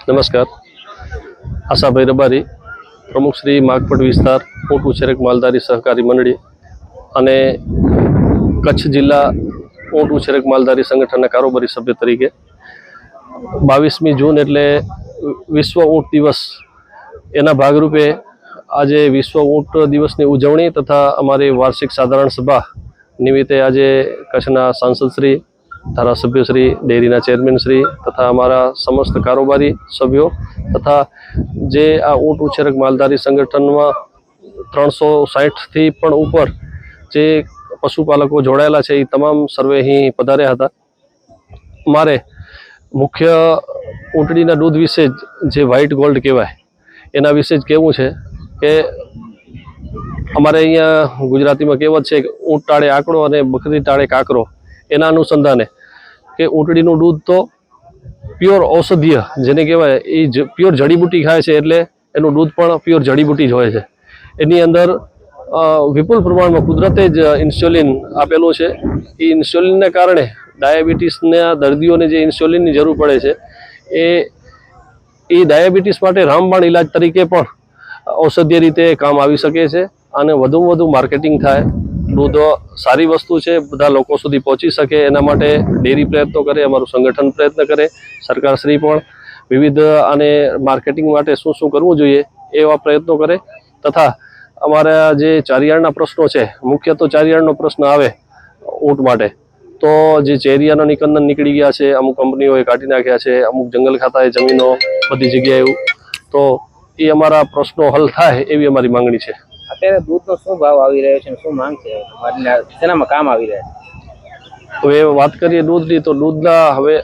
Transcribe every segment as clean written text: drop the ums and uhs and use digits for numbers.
નમસ્કાર. આશાભાઈ રબારી, પ્રમુખ શ્રી માગપટ વિસ્તાર ઊંટ ઉછેરક માલધારી સહકારી મંડળી અને કચ્છ જિલ્લા ઊંટ ઉછેરક માલધારી સંગઠનના કારોબારી સભ્ય તરીકે 22મી જૂન એટલે વિશ્વ ઊંટ દિવસ, એના ભાગરૂપે આજે વિશ્વ ઊંટ દિવસની ઉજવણી તથા અમારી વાર્ષિક સાધારણ સભા નિમિત્તે આજે કચ્છના સાંસદશ્રી, ધારાસભ્યશ્રી, ડેરીના ચેરમેનશ્રી તથા અમારા સમસ્ત કારોબારી સભ્યો તથા જે આ ઊંટ ઉછેરક માલધારી સંગઠનમાં 360થી પણ ઉપર જે પશુપાલકો જોડાયેલા છે એ તમામ સર્વે અહીં પધાર્યા હતા. મારે મુખ્ય ઊંટડીના દૂધ વિશે જે વ્હાઇટ ગોલ્ડ કહેવાય એના વિશે જ કહેવું છે કે અમારે અહીંયા ગુજરાતીમાં કહેવત છે કે ઊંટ ટાળે આંકડો અને બકરી ટાળે કાકરો. એના અનુસંધાને કે ઊંટડીનું દૂધ તો પ્યોર ઔષધીય જેને કહેવાય એ પ્યોર જડીબુટી ખાય છે, એટલે એનું દૂધ પણ પ્યોર જડીબુટી જ હોય છે. એની અંદર વિપુલ પ્રમાણમાં કુદરતે જ ઇન્સ્યુલિન આપેલું છે. એ ઇન્સ્યુલિનને કારણે ડાયાબિટીસના દર્દીઓને જે ઇન્સ્યુલિનની જરૂર પડે છે એ ડાયાબિટીસ માટે રામબાણ ઇલાજ તરીકે પણ ઔષધીય રીતે કામ આવી શકે છે અને વધુમાં વધુ માર્કેટિંગ થાય. દૂધ સારી વસ્તુ છે, બધા લોકો સુધી પહોંચી શકે એના માટે ડેરી પ્રયત્નો કરે, અમારું સંગઠન પ્રયત્ન કરે, સરકારશ્રી પણ વિવિધ આને માર્કેટિંગ માટે શું શું કરવું જોઈએ એવા પ્રયત્નો કરે. તથા અમારા જે ચારિયાળના પ્રશ્નો છે, મુખ્ય તો ચારિયાળનો પ્રશ્ન આવે ઊંટ માટે તો જે ચેરિયાના નિકંદન નીકળી ગયા છે, અમુક કંપનીઓએ કાઢી નાખ્યા છે, અમુક જંગલ ખાતાએ જમીનો બધી જગ્યાએ એવું, તો એ અમારા પ્રશ્નો હલ થાય એવી અમારી માંગણી છે. અત્યારે દૂધનો શું ભાવ આવી રહ્યો છે, શું માંગ છે, શેનામાં કામ આવી રહ્યા છે? હવે વાત કરીએ દૂધની, તો દૂધના હવે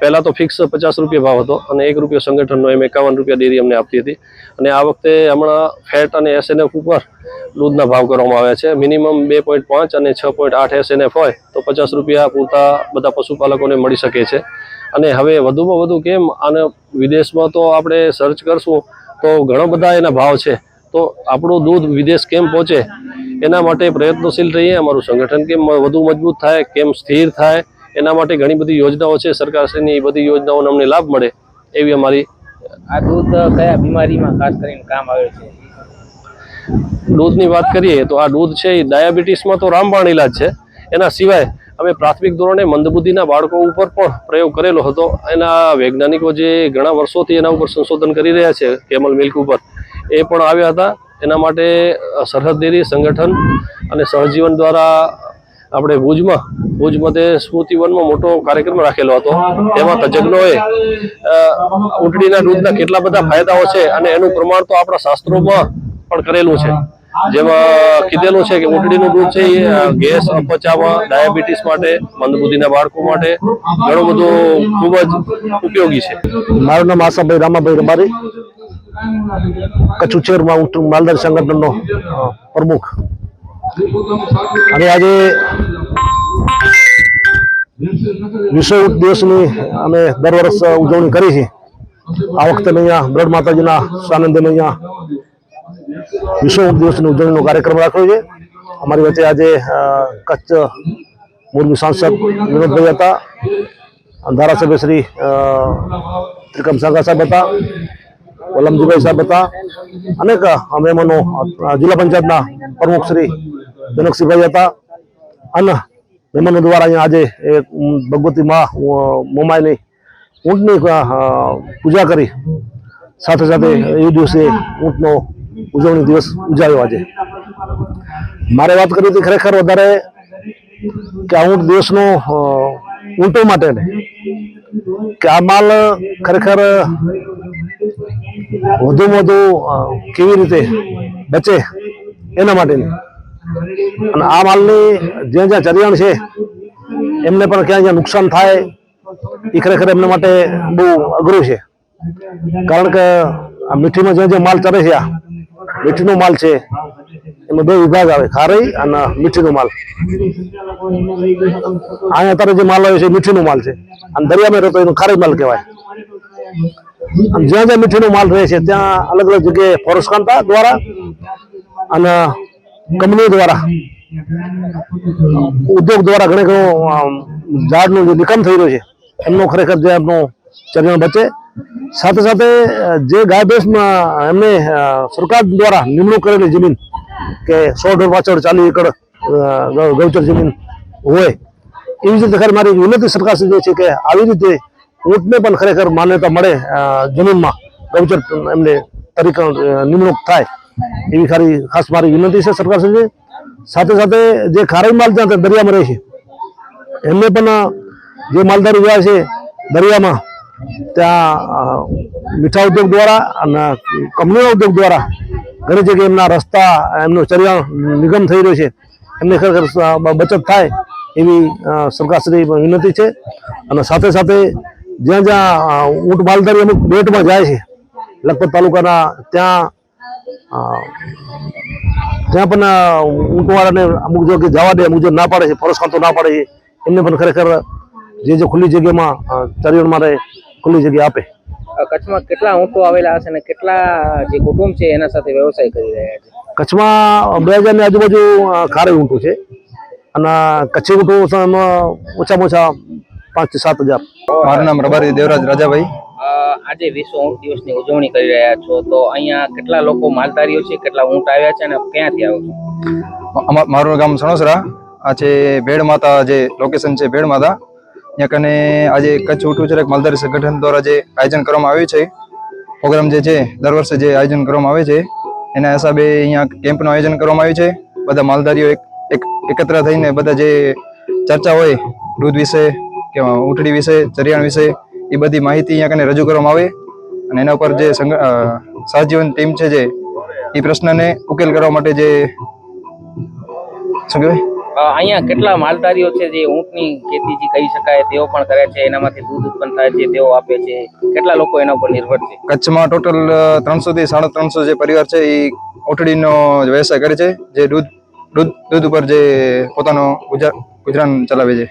પહેલાં તો ફિક્સ 50 રૂપિયા ભાવ હતો અને ₹1 સંગઠનનો, એમ 51 રૂપિયા ડેરી અમને આપતી હતી. અને આ વખતે હમણાં ફેટ અને SNF ઉપર દૂધના ભાવ કરવામાં આવ્યા છે. મિનિમમ 2.5 અને 6.8 SNF હોય તો 50 રૂપિયા પૂરતા બધા પશુપાલકોને મળી શકે છે. અને હવે વધુમાં વધુ કેમ આને વિદેશમાં તો આપણે સર્ચ કરશું તો ઘણા બધા એના ભાવ છે, તો આપણું દૂધ વિદેશ કેમ પહોંચે એના માટે પ્રયત્નશીલ રહીએ. અમારું સંગઠન કેમ વધુ મજબૂત થાય, કેમ સ્થિર થાય, એના માટે ઘણી બધી યોજનાઓ છે સરકારશ્રીની. એ બધી યોજનાઓનો અમને લાભ મળે એવી અમારી. આ દૂધ કયા બીમારીમાં ખાસ કરીને કામ આવે છે? દૂધની વાત કરીએ તો આ દૂધ છે એ ડાયાબિટીસમાં તો રામબાણ ઇલાજ છે. એના સિવાય અમે પ્રાથમિક ધોરણે મંદબુદ્ધિના બાળકો ઉપર પણ પ્રયોગ કરેલો હતો. એના વૈજ્ઞાનિકો જે ઘણા વર્ષોથી એના ઉપર સંશોધન કરી રહ્યા છે કેમલ મિલ્ક ઉપર, એ પણ આવ્યા હતા. એના માટે સરહદ ડેરી સંગઠન અને સહજીવન દ્વારા આપણે ભુજમાં તે સ્મૃતિવનમાં મોટો કાર્યક્રમ રાખેલો હતો. તેમાં તજજ્ઞોએ ઊંટડીના દૂધના કેટલા બધા ફાયદાઓ છે અને એનું પ્રમાણ તો આપણા શાસ્ત્રોમાં પણ કરેલું છે. જેમાં કીધેલું છે કે ઊંટડીનું દૂધ છે એ ગેસ, અપચામાં, ડાયાબિટીસ માટે, મંદબુદ્ધિના બાળકો માટે ઘણું બધું ખૂબ જ ઉપયોગી છે. મારું નામ આશાભાઈ રામાભાઈ રબારી, કચ્છ ઉછેરમાં ઊંટ માલધારી સંગઠનનો પ્રમુખ. અને આજે વિશ્વ ઊંટ દિવસની અમે દર વર્ષ ઉજવણી કરી છે. આ વખતે અહીંયા બ્રડ માતાજીના સાનિધ્યમાં અહીંયા વિશ્વ ઊંટ દિવસની ઉજવણીનો કાર્યક્રમ રાખ્યો છે. અમારી વચ્ચે આજે કચ્છ મોરબી સાંસદ વિનોદભાઈ હતા, ધારાસભ્ય શ્રી ત્રિકમ સાગા સાહેબ હતા, વલમજીભાઈ સાહેબ હતા, અનેક મહેમાનો, જિલ્લા પંચાયતના પ્રમુખ શ્રી જનકસિંહભાઈ હતા. અને મહેમાનો દ્વારા અહીંયા આજે ભગવતી મા મોમાઈની ઊંટની પૂજા કરી સાથે સાથે એ દિવસે ઊંટનો ઉજવણી દિવસ ઉજાવ્યો. આજે મારે વાત કરી હતી ખરેખર વધારે કે આ ઊંટ દિવસનો ઊંટો માટે ને કે આ માલ ખરેખર વધુમાં વધુ કેવી રીતે બચે એના માટેની. અને આ માલની જ્યાં જ્યાં ચરિયાણ છે એમને પણ ક્યાં જ્યાં નુકસાન થાય એ ખરેખર એમના માટે બહુ અઘરું છે. કારણ કે આ મીઠીમાં જ્યાં જ્યાં માલ ચરે છે, આ મીઠીનો માલ છે, એમાં 2 વિભાગ આવે, ખારી અને મીઠીનો માલ. અહીંયા અત્યારે જે માલ આવે છે મીઠીનો માલ છે, અને દરિયામાં રહેતો એનો ખારી માલ કહેવાય. અને જ્યાં જ્યાં મીઠીનો માલ રહે છે ત્યાં અલગ અલગ જગ્યાએ ફોરેસ્ટ ખાતા દ્વારા અને કંપનીઓ દ્વારા, ઉદ્યોગ દ્વારા ઘણું ઝાડનું જે નિકામ થઈ રહ્યું છે એમનો ખરેખર જે એમનો ચરિયાણ બચે સાથે સાથે જે ગાય ભેંસમાં એમને સરકાર દ્વારા નિમણૂક કરેલી જમીન કે 100 ઢોર પાછળ 40 એકડ ગૌચર જમીન હોય એવી રીતે ખરેખર મારી વિનંતી સરકાર સુધી છે કે આવી રીતે ઊંટને પણ ખરેખર માન્યતા મળે જમીનમાં ગૌચર એમને તરીકે નિમણૂક થાય એવી ખાસ મારી વિનંતી છે સરકાર સુધી. સાથે સાથે જે ખારાઈ માલ ત્યાં દરિયામાં રહે છે એમને પણ જે માલધારી રહ્યા છે દરિયામાં ત્યાં મીઠા ઉદ્યોગ દ્વારા અને કંપનીના ઉદ્યોગ દ્વારા ઘણી જગ્યાએ એમના રસ્તા એમનો ચરિયાણ નિગમ થઈ રહ્યો છે એમને ખરેખર બચત થાય એવી સરકારશ્રી વિનંતી છે. અને સાથે સાથે જ્યાં જ્યાં ઊંટ માલધારી અમુક બેટમાં જાય છે લખપત તાલુકાના ત્યાં પણ ઊંટવાળાને અમુક જગ્યાએ જવા દે, અમુક ના પાડે છે, ફરસખાંતો ના પાડે છે, એમને પણ ખરેખર જે ખુલ્લી જગ્યામાં ચરિયાણમાં રહે ખુલ્લી જગ્યા આપે. કચ્છમાં કેટલા ઊંટો આવેલા હશે અને કેટલા જે કુટુંબ છે એના સાથે વ્યવસાય કરી રહ્યા છે? કચ્છમાં 2000 ની આજુબાજુ ખારાઈ ઊંટો છે અને કચ્છી ઊંટો ઓછામાં ઓછા 5 થી 7 હજાર. મારું નામ રબારી દેવરાજ રાજાભાઈ. આજે વિશ્વ ઊંટ દિવસની ઉજવણી કરી રહ્યા છો તો અહીંયા કેટલા લોકો માલધારીઓ છે, કેટલા ઊંટ આવ્યા છે અને ક્યાંથી આવો છો? મારું ગામ સણોસરા. આ છે ભેડ માતા, જે લોકેશન છે ભેડ માતા. ત્યાં કને આજે કચ્છ ઊંટ ઉછેરક માલધારી સંગઠન દ્વારા જે આયોજન કરવામાં આવ્યું છે, પ્રોગ્રામ જે છે દર વર્ષે જે આયોજન કરવામાં આવે છે એના હિસાબે અહીંયા કેમ્પનું આયોજન કરવામાં આવ્યું છે. બધા માલધારીઓ એકત્ર થઈને બધા જે ચર્ચા હોય દૂધ વિશે કે ઊંટડી વિશે, ચરિયાણ વિશે, એ બધી માહિતી અહીંયા કને રજૂ કરવામાં આવે અને એના ઉપર જે સહજીવન ટીમ છે જે એ પ્રશ્નને ઉકેલ કરવા માટે જે શું કહેવાય અહીંયા કેટલા માલધારીઓ છે જે ઊંટની ખેતી જે કહી શકાય તેઓ પણ કરે છે, એનામાંથી દૂધ ઉત્પન્ન થાય છે તેઓ આપે છે, કેટલા લોકો એના ઉપર નિર્ભર છે? કચ્છમાં ટોટલ 300 થી 350 જે પરિવાર છે એ ઊંટડીનો વ્યવસાય કરે છે, જે દૂધ ઉપર જે પોતાનો ગુજરાન ચલાવે છે.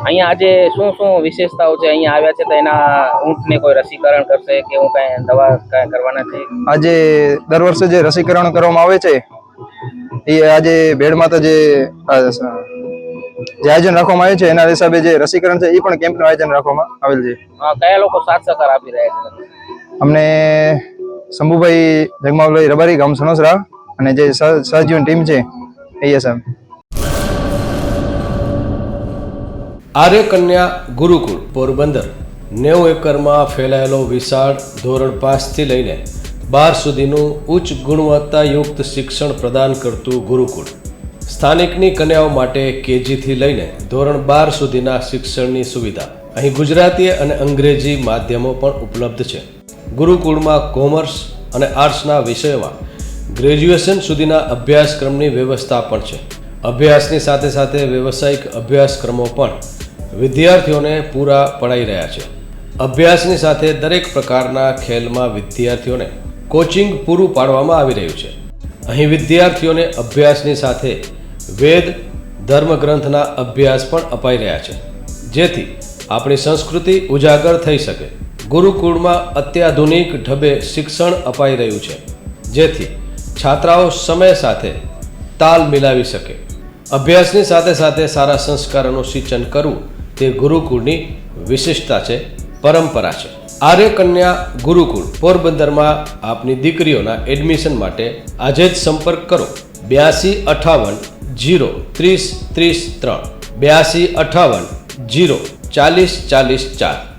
અહીંયા આજે શું શું વિશેષતાઓ છે? અહીંયા આવ્યા છે તો એના ઊંટને કોઈ રસીકરણ કરશે કે હું કાંઈ દવા કાંઈ કરવાના છે? આજે દર વર્ષે જે રસીકરણ કરવામાં આવે છે એ આજે ભેડ માતા જે આયોજન રાખવામાં આવે છે એના હિસાબે જે રસીકરણ છે એ પણ કેમ્પનું આયોજન રાખવામાં આવેલ છે. કયા લોકો સાથ સહકાર આપી રહ્યા છે? અમને શંભુભાઈ જગમાભાઈ રબારી, ગામ સણોસરા, અને જે સહજીવન ટીમ છે ASM. આર્ય કન્યા ગુરુકુળ પોરબંદર 90 એકરમાં ફેલાયેલો વિશાળ ધોરણ 5 થી લઈને 12 સુધીનું ઉચ્ચ ગુણવત્તાયુક્ત શિક્ષણ પ્રદાન કરતું ગુરુકુળ. સ્થાનિકની કન્યાઓ માટે KG થી લઈને ધોરણ 12 સુધીના શિક્ષણની સુવિધા. અહીં ગુજરાતી અને અંગ્રેજી માધ્યમો પણ ઉપલબ્ધ છે. ગુરુકુળમાં કોમર્સ અને આર્ટ્સના વિષયોમાં ગ્રેજ્યુએશન સુધીના અભ્યાસક્રમની વ્યવસ્થા પણ છે. અભ્યાસની સાથે સાથે વ્યવસાયિક અભ્યાસક્રમો પણ વિદ્યાર્થીઓને પૂરા પડાઈ રહ્યા છે. અભ્યાસની સાથે દરેક પ્રકારના ખેલમાં વિદ્યાર્થીઓને કોચિંગ પૂરું પાડવામાં આવી રહ્યું છે. અહીં વિદ્યાર્થીઓને અભ્યાસની સાથે વેદ ધર્મગ્રંથના અભ્યાસ પણ અપાઈ રહ્યા છે, જેથી આપણી સંસ્કૃતિ ઉજાગર થઈ શકે. ગુરુકુળમાં અત્યાધુનિક ઢબે શિક્ષણ અપાઈ રહ્યું છે, જેથી છાત્રાઓ સમય સાથે તાલ મિલાવી શકે. અભ્યાસની સાથે સાથે સારા સંસ્કારોનું સિંચન કરવું તે ગુરુકુળની વિશિષ્ટતા છે, પરંપરા છે. આર્ય કન્યા ગુરુકુળ પોરબંદરમાં આપની દીકરીઓના એડમિશન માટે આજે જ સંપર્ક કરો 8258 0 30 30 3 8258 0 40 40 4.